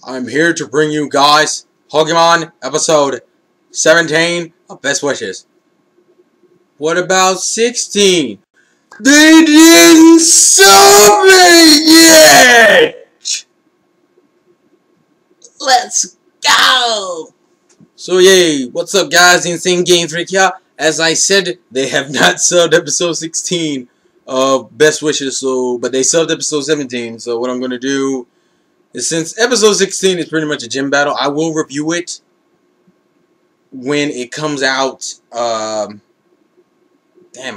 I'm here to bring you guys Pokemon episode 17 of Best Wishes. What about 16? They didn't sub it yet! Let's go! So yay, what's up guys, Insane Game Freak here. As I said, they have not subbed episode 16 of Best Wishes, but they subbed episode 17, so what I'm going to do is, since episode 16 is pretty much a gym battle, I will review it when it comes out. Damn,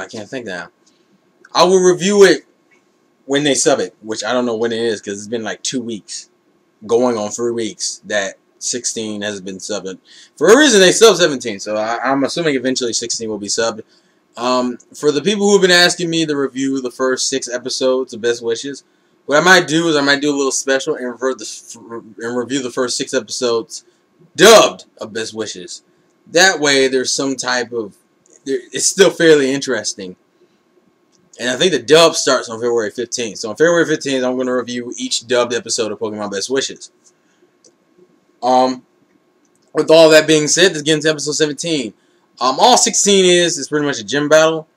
I can't think now. I will review it when they sub it, which I don't know when it is because it's been like 2 weeks, going on 3 weeks that 16 has been subbed. For a reason, they subbed 17, so I'm assuming eventually 16 will be subbed. For the people who have been asking me to review the first 6 episodes of Best Wishes, what I might do is I might do a little special and review the first 6 episodes dubbed of Best Wishes. That way, there's some type of... it's still fairly interesting. And I think the dub starts on February 15th. So on February 15th, I'm going to review each dubbed episode of Pokemon Best Wishes. With all that being said, let's get into episode 17. All 16 is pretty much a gym battle,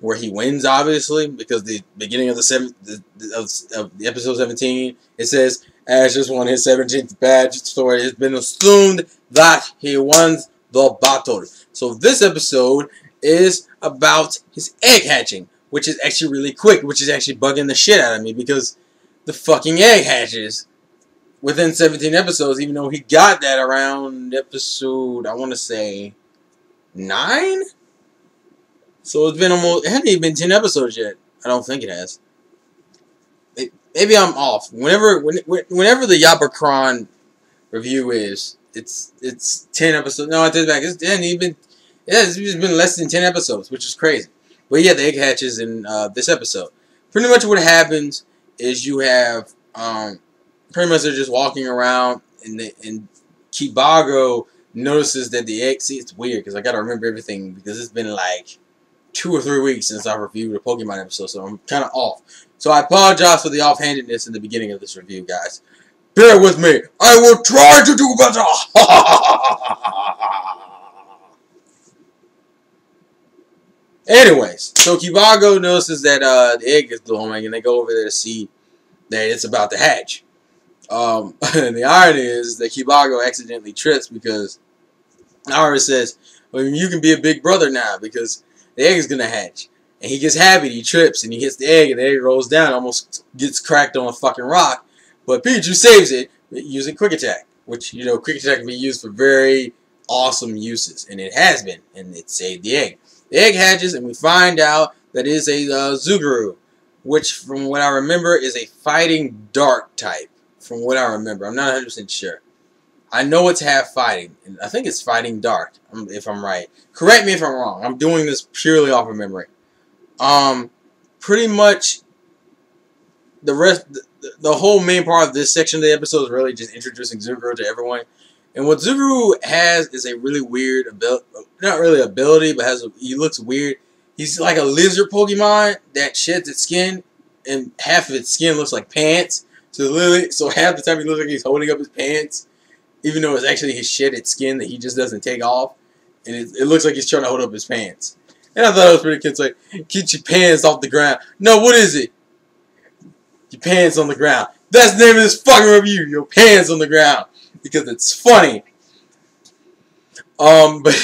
where he wins, obviously, because the beginning of the episode 17, it says Ash just won his 17th badge, so it has been assumed that he won the battle. So this episode is about his egg hatching, which is actually really quick, which is actually bugging the shit out of me, because the fucking egg hatches within 17 episodes, even though he got that around episode, I want to say, 9? So it's been almost... it hasn't even been 10 episodes yet. I don't think it has. Maybe I'm off. Whenever the Yappercron review is, it's 10 episodes. No, I take it back. It's just been less than 10 episodes, which is crazy. But yeah, the egg hatches in this episode. Pretty much what happens is you have pretty much they're just walking around, and Kibago notices that the egg... see, it's weird because I gotta remember everything because it's been like 2 or 3 weeks since I reviewed a Pokemon episode, so I'm kind of off. So I apologize for the offhandedness in the beginning of this review, guys. Bear with me. I will try to do better. Anyways, so Kibago notices that the egg is glowing, and they go over there to see that it's about to hatch. And the irony is that Kibago accidentally trips because Iris says, well, you can be a big brother now because the egg is going to hatch. And he gets happy, he trips, and he hits the egg, and the egg rolls down, almost gets cracked on a fucking rock. But Pikachu saves it using Quick Attack, which, you know, Quick Attack can be used for very awesome uses. And it has been, and it saved the egg. The egg hatches, and we find out that it is a Zuguru, which, from what I remember, is a fighting dark type. From what I remember. I'm not 100% sure. I know it's half fighting, and I think it's fighting dark, if I'm right. Correct me if I'm wrong. I'm doing this purely off of memory. Pretty much, the whole main part of this section of the episode is really just introducing Zuguru to everyone. And what Zuguru has is a really weird ability, not really ability, but he looks weird. He's like a lizard Pokemon that sheds its skin, and half of its skin looks like pants. So half the time he looks like he's holding up his pants, even though it's actually his shedded skin that he just doesn't take off. And it looks like he's trying to hold up his pants. And I thought it was pretty cute. It's like, get your pants off the ground. No, what is it? Your pants on the ground. That's the name of this fucking review. Your pants on the ground. Because it's funny. But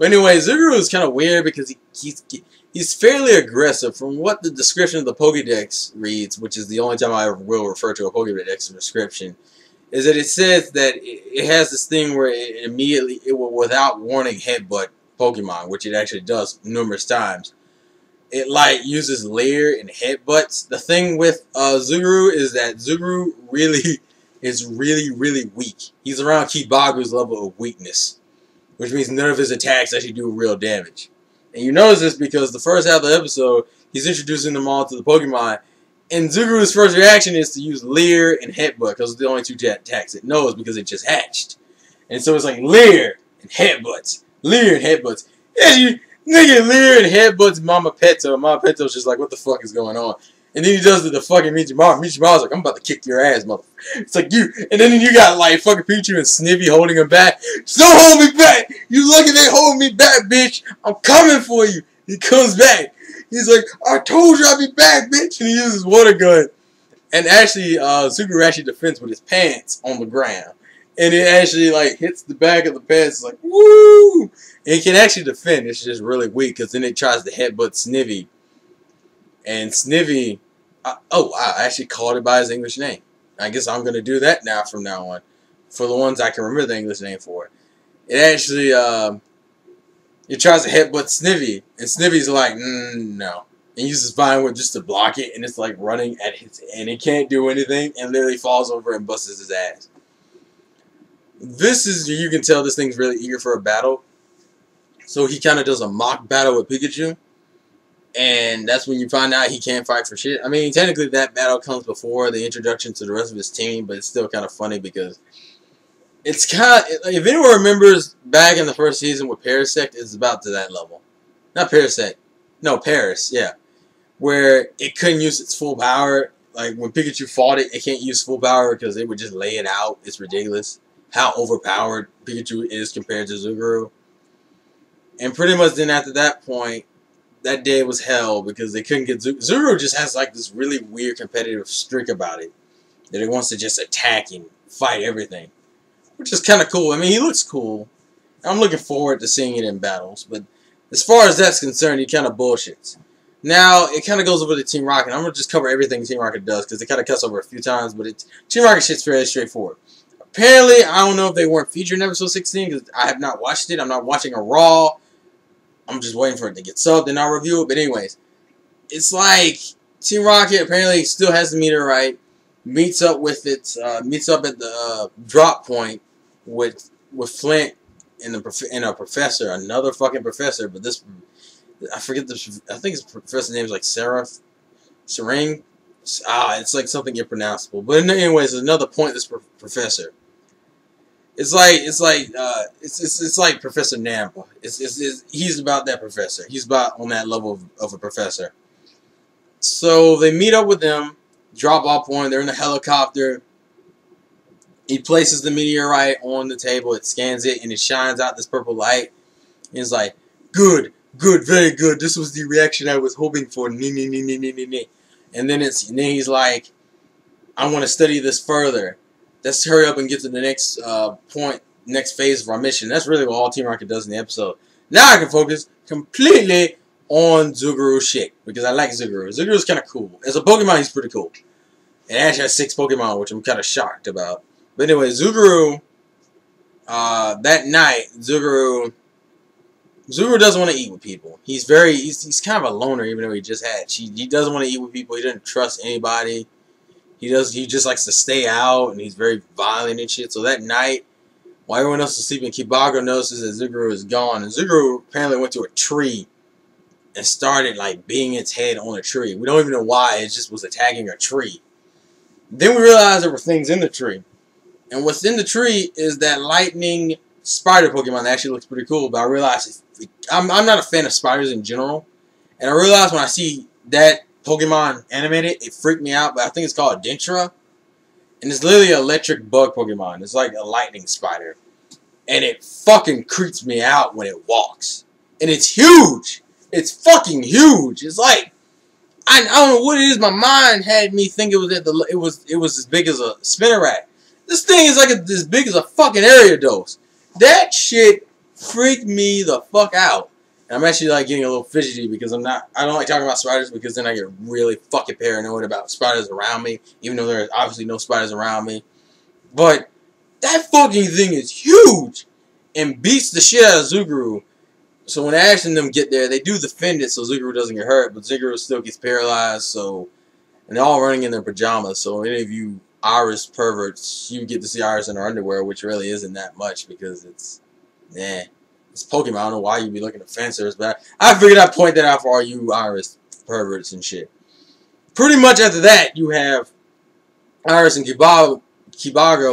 anyway, Zuguru is kind of weird because he's fairly aggressive. From what the description of the Pokédex reads, which is the only time I ever will refer to a Pokédex description, is that it says that it has this thing where it will, without warning, headbutt Pokemon, which it actually does numerous times. It like uses lair and headbutts. The thing with Zuguru is that Zuguru is really weak. He's around Kibago's level of weakness, which means none of his attacks actually do real damage. And you notice this because the first half of the episode, he's introducing them all to the Pokemon, and Zuguru's first reaction is to use Leer and Headbutt, because it's the only 2 attacks it knows because it just hatched. And so it's like Leer and Headbutts. Leer and Headbutts. Yeah, you nigga Leer and Headbutts Mama Peto. Mama Peto's just like, what the fuck is going on? And then he does the fucking Michimaru. Michimaru's like, I'm about to kick your ass, mother. It's like, you. And then you got, like, fucking Pichu and Snivy holding him back. Don't hold me back. You lucky they hold me back, bitch. I'm coming for you. He comes back. He's like, I told you I'd be back, bitch. And he uses water gun. And actually, Suguru actually defends with his pants on the ground. And it actually, like, hits the back of the pants. It's like, woo! And he can actually defend. It's just really weak because then it tries to headbutt Snivy. And Snivy... I actually called it by his English name. I guess I'm going to do that now from now on. For the ones I can remember the English name for. It actually, it tries to headbutt Snivy. And Snivy's like, no. And uses Vine Whip just to block it. And it's like running at his... And it can't do anything. And literally falls over and busts his ass. This is... You can tell this thing's really eager for a battle. So he kind of does a mock battle with Pikachu. And that's when you find out he can't fight for shit. I mean, technically that battle comes before the introduction to the rest of his team, but it's still kind of funny because it's kind of... If anyone remembers back in the first season with Parasect, it's about to that level. Not Parasect. No, Paris, yeah. Where it couldn't use its full power. Like, when Pikachu fought it, it can't use full power because it would just lay it out. It's ridiculous how overpowered Pikachu is compared to Zuguru. And pretty much then after that point, that day was hell because they couldn't get Zuguru just has like this really weird competitive streak about it. That he wants to just attack and fight everything. Which is kind of cool. I mean, he looks cool. I'm looking forward to seeing it in battles. But as far as that's concerned, he kind of bullshits. Now, it kind of goes over to Team Rocket. I'm going to just cover everything Team Rocket does because they kind of cuts over a few times. But Team Rocket shit's fairly straightforward. Apparently, I don't know if they weren't featured in episode 16 because I have not watched it. I'm not watching a Raw. I'm just waiting for it to get subbed and I'll review it. But anyways, it's like Team Rocket apparently still has the meteorite, meets up with it, meets up at the drop point with Flint and a professor, another fucking professor. But this, I forget this. I think his professor's name is like Sereng. It's like something impronounceable. But anyways, there's another pointless professor. It's like Professor Namba. He's about that professor. He's about on that level of a professor. So they meet up with them, drop off one. They're in a helicopter. He places the meteorite on the table. It scans it and it shines out this purple light. And it's like, good, very good. This was the reaction I was hoping for. And then he's like, I want to study this further. Let's hurry up and get to the next next phase of our mission. That's really what all Team Rocket does in the episode. Now I can focus completely on Zuguru shit because I like Zuguru. Zuguru's kind of cool. As a Pokemon, he's pretty cool. It actually has 6 Pokemon, which I'm kind of shocked about. But anyway, Zuguru, that night, Zuguru doesn't want to eat with people. He's kind of a loner, even though he just had. He doesn't want to eat with people. He doesn't trust anybody. He just likes to stay out, and he's very violent and shit. So that night, while everyone else is sleeping, Kibago notices that Zuguru is gone. And Zuguru apparently went to a tree and started, like, beating its head on a tree. We don't even know why. It just was attacking a tree. Then we realized there were things in the tree. And what's in the tree is that lightning spider Pokemon that actually looks pretty cool. But I realized I'm not a fan of spiders in general. And I realized when I see that Pokemon animated, it freaked me out, but I think it's called Dentra. And it's literally an electric bug Pokemon. It's like a lightning spider. And it fucking creeps me out when it walks. And it's huge! It's fucking huge! It's like, I don't know what it is, my mind had me think it was as big as a Spinarak. This thing is like as big as a fucking Ariados. That shit freaked me the fuck out. I'm actually like getting a little fidgety because I don't like talking about spiders because then I get really fucking paranoid about spiders around me, even though there's obviously no spiders around me. But that fucking thing is huge and beats the shit out of Zuguru. So when Ash and them get there, they do defend it so Zuguru doesn't get hurt, but Zuguru still gets paralyzed. So, and they're all running in their pajamas. So any of you Iris perverts, you get to see Iris in her underwear, which really isn't that much because it's, it's Pokemon. I don't know why you'd be looking at fancers, but I figured I'd point that out for all you Iris perverts and shit. Pretty much after that, you have Iris and Kibago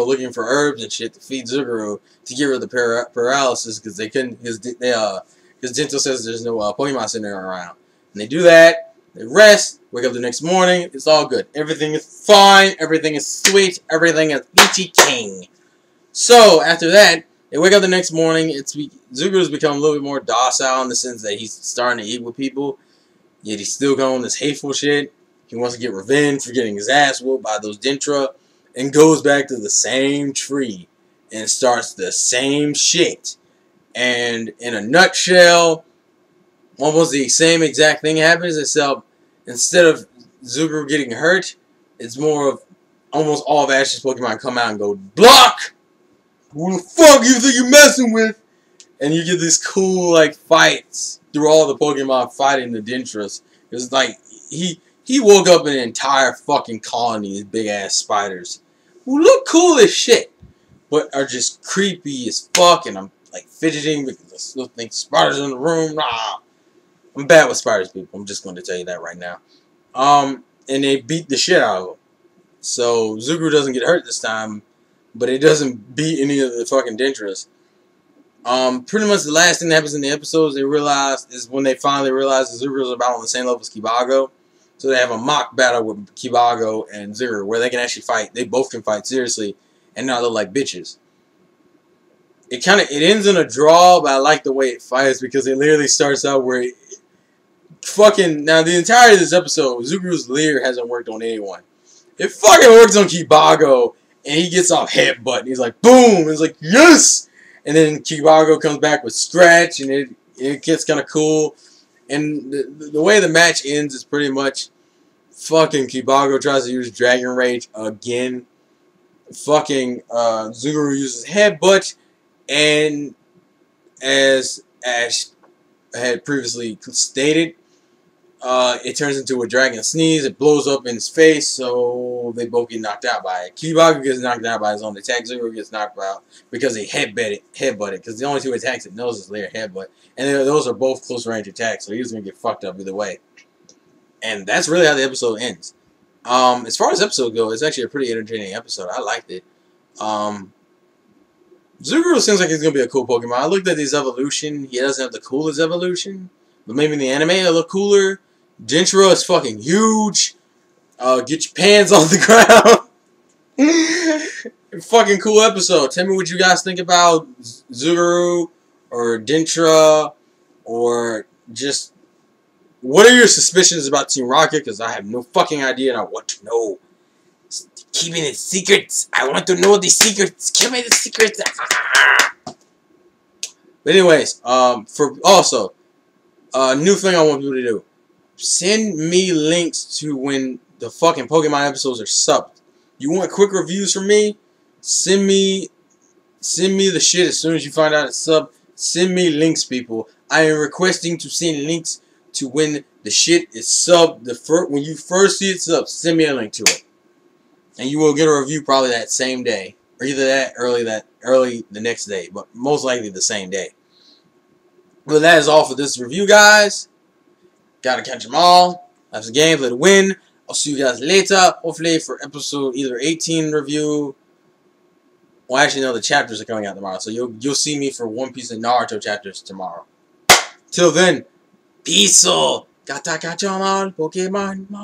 looking for herbs and shit to feed Zuguru to get rid of the paralysis because they couldn't, because Dento says there's no Pokemon Center around. And they do that, they rest, Wake up the next morning, it's all good. Everything is fine, everything is sweet, everything is peachy king. So, after that, they wake up the next morning, Zuguru's become a little bit more docile in the sense that he's starting to eat with people, yet he's still going on this hateful shit. He wants to get revenge for getting his ass whooped by those Dentra, and goes back to the same tree and starts the same shit. And in a nutshell, almost the same exact thing happens, except instead of Zuguru getting hurt, it's more of almost all of Ash's Pokemon come out and go, block! Who the fuck you think you're messing with? And you get these cool, like, fights through all the Pokemon fighting the Dentras. It's like, he woke up an entire fucking colony of big-ass spiders who look cool as shit, but are just creepy as fuck, and I'm, like, fidgeting because I still think spiders in the room. Nah. I'm bad with spiders, people. I'm just going to tell you that right now. And they beat the shit out of him. So, Zuguru doesn't get hurt this time, but it doesn't beat any of the fucking Dentras. Pretty much the last thing that happens in the episodes is when they finally realize that Zuguru's about on the same level as Kibago. So they have a mock battle with Kibago and Zuguru where they can actually fight. They both can fight seriously and not look like bitches. It ends in a draw, but I like the way it fights because it literally starts out where now the entirety of this episode, Zuguru's Leer hasn't worked on anyone. It fucking works on Kibago, and he gets off headbutt, and he's like, boom! And it's like, yes! And then Kibago comes back with Scratch, and it gets kind of cool. And the way the match ends is pretty much fucking Kibago tries to use Dragon Rage again. Fucking Zuguru uses Headbutt, and as Ash had previously stated, it turns into a Dragon Sneeze. It blows up in his face, so they both get knocked out by it. Kibago gets knocked out by his own attack. Zuguru gets knocked out because he headbutted. Because the only two attacks it knows is Leer Headbutt. And those are both close range attacks, so he's going to get fucked up either way. And that's really how the episode ends. As far as episode goes, it's actually a pretty entertaining episode. I liked it. Zuguru seems like he's going to be a cool Pokemon. I looked at his evolution. He doesn't have the coolest evolution. But maybe in the anime it'll look cooler. Dentra is fucking huge. Get your pants off the ground. Fucking cool episode. Tell me what you guys think about Zuguru or Dentra, or just what are your suspicions about Team Rocket? Because I have no fucking idea and I want to know. Keeping it secrets. I want to know the secrets. Give me the secrets. But anyways, new thing I want people to do. Send me links to when the fucking Pokemon episodes are subbed. You want quick reviews from me? Send me the shit as soon as you find out it's subbed. Send me links, people. I am requesting to send links to when the shit is subbed. When you first see it subbed, send me a link to it. And you will get a review probably that same day. Or either early the next day. But most likely the same day. But that is all for this review, guys. Gotta catch them all. That's the game. Play to win. I'll see you guys later. Hopefully for episode either 18 review. Well, actually, no, the chapters are coming out tomorrow. So you'll see me for One Piece and Naruto chapters tomorrow. Till then, peace. Gata Pokemon,